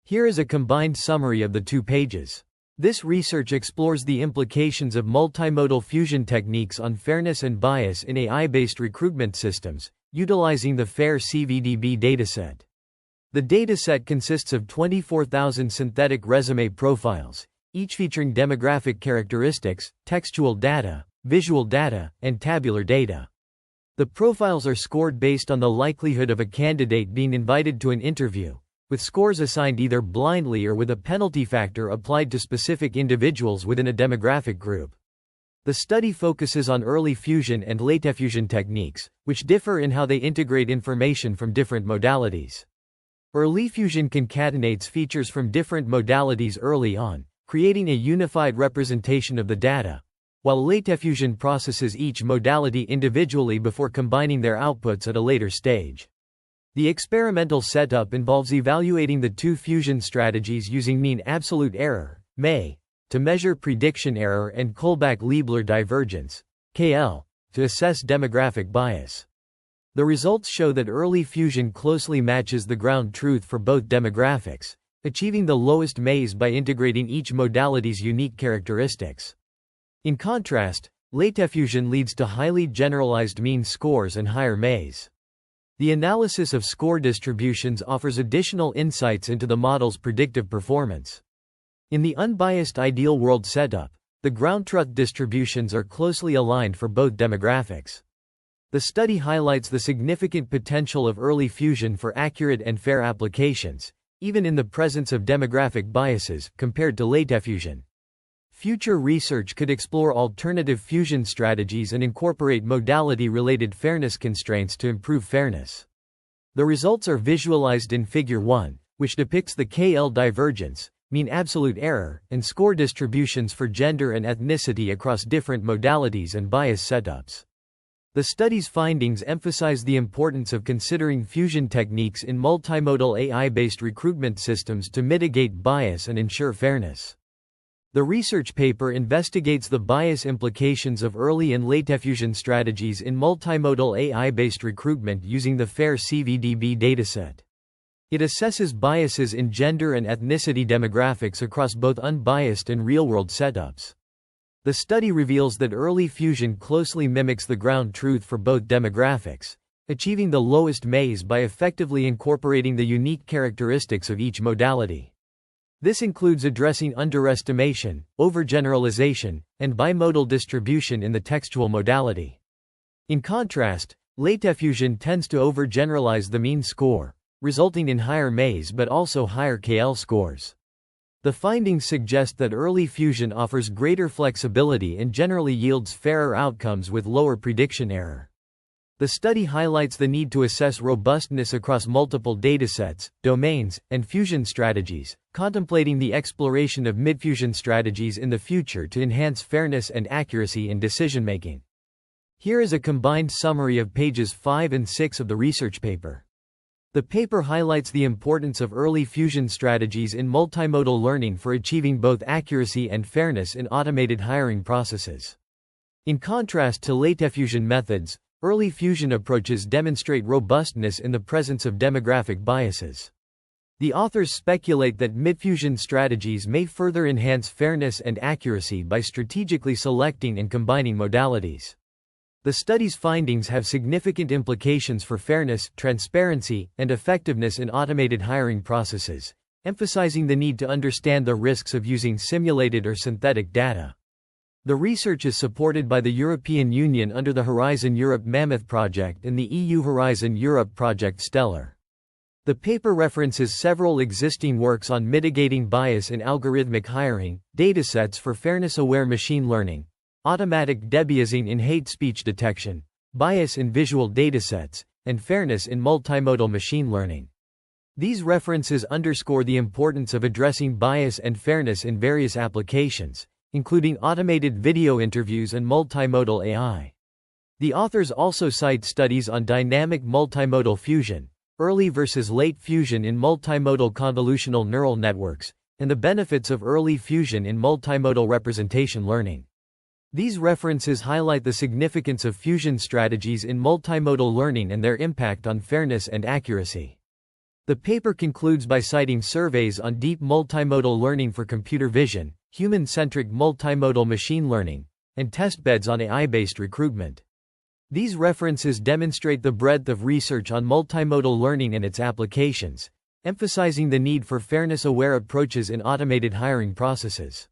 Here is a combined summary of the 2 pages. This research explores the implications of multimodal fusion techniques on fairness and bias in AI-based recruitment systems, utilizing the FairCVdb dataset. The dataset consists of 24,000 synthetic resume profiles, each featuring demographic characteristics, textual data, visual data, and tabular data. The profiles are scored based on the likelihood of a candidate being invited to an interview, with scores assigned either blindly or with a penalty factor applied to specific individuals within a demographic group. The study focuses on early fusion and late fusion techniques, which differ in how they integrate information from different modalities. Early fusion concatenates features from different modalities early on, creating a unified representation of the data, while late fusion processes each modality individually before combining their outputs at a later stage. The experimental setup involves evaluating the 2 fusion strategies using mean absolute error (MAE) to measure prediction error and Kullback-Leibler divergence (KL) to assess demographic bias. The results show that early fusion closely matches the ground truth for both demographics, achieving the lowest MAEs by integrating each modality's unique characteristics. In contrast, late fusion leads to highly generalized mean scores and higher MAEs. The analysis of score distributions offers additional insights into the model's predictive performance. In the unbiased ideal world setup, the ground truth distributions are closely aligned for both demographics. The study highlights the significant potential of early fusion for accurate and fair applications, even in the presence of demographic biases, compared to late fusion. Future research could explore alternative fusion strategies and incorporate modality-related fairness constraints to improve fairness. The results are visualized in Figure 1, which depicts the KL divergence, mean absolute error, and score distributions for gender and ethnicity across different modalities and bias setups. The study's findings emphasize the importance of considering fusion techniques in multimodal AI-based recruitment systems to mitigate bias and ensure fairness. The research paper investigates the bias implications of early and late fusion strategies in multimodal AI-based recruitment using the FairCVdb dataset. It assesses biases in gender and ethnicity demographics across both unbiased and real-world setups. The study reveals that early fusion closely mimics the ground truth for both demographics, achieving the lowest MAEs by effectively incorporating the unique characteristics of each modality. This includes addressing underestimation, overgeneralization, and bimodal distribution in the textual modality. In contrast, late fusion tends to overgeneralize the mean score, resulting in higher MAEs but also higher KL scores. The findings suggest that early fusion offers greater flexibility and generally yields fairer outcomes with lower prediction error. The study highlights the need to assess robustness across multiple datasets, domains, and fusion strategies, contemplating the exploration of mid-fusion strategies in the future to enhance fairness and accuracy in decision-making. Here is a combined summary of pages 5 and 6 of the research paper. The paper highlights the importance of early fusion strategies in multimodal learning for achieving both accuracy and fairness in automated hiring processes. In contrast to late fusion methods, early fusion approaches demonstrate robustness in the presence of demographic biases. The authors speculate that mid-fusion strategies may further enhance fairness and accuracy by strategically selecting and combining modalities. The study's findings have significant implications for fairness, transparency, and effectiveness in automated hiring processes, emphasizing the need to understand the risks of using simulated or synthetic data. The research is supported by the European Union under the Horizon Europe Mammoth Project and the EU Horizon Europe Project Stellar. The paper references several existing works on mitigating bias in algorithmic hiring, datasets for fairness-aware machine learning, automatic debiasing in hate speech detection, bias in visual datasets, and fairness in multimodal machine learning. These references underscore the importance of addressing bias and fairness in various applications, including automated video interviews and multimodal AI. The authors also cite studies on dynamic multimodal fusion, early versus late fusion in multimodal convolutional neural networks, and the benefits of early fusion in multimodal representation learning. These references highlight the significance of fusion strategies in multimodal learning and their impact on fairness and accuracy. The paper concludes by citing surveys on deep multimodal learning for computer vision, human-centric multimodal machine learning, and testbeds on AI-based recruitment. These references demonstrate the breadth of research on multimodal learning and its applications, emphasizing the need for fairness-aware approaches in automated hiring processes.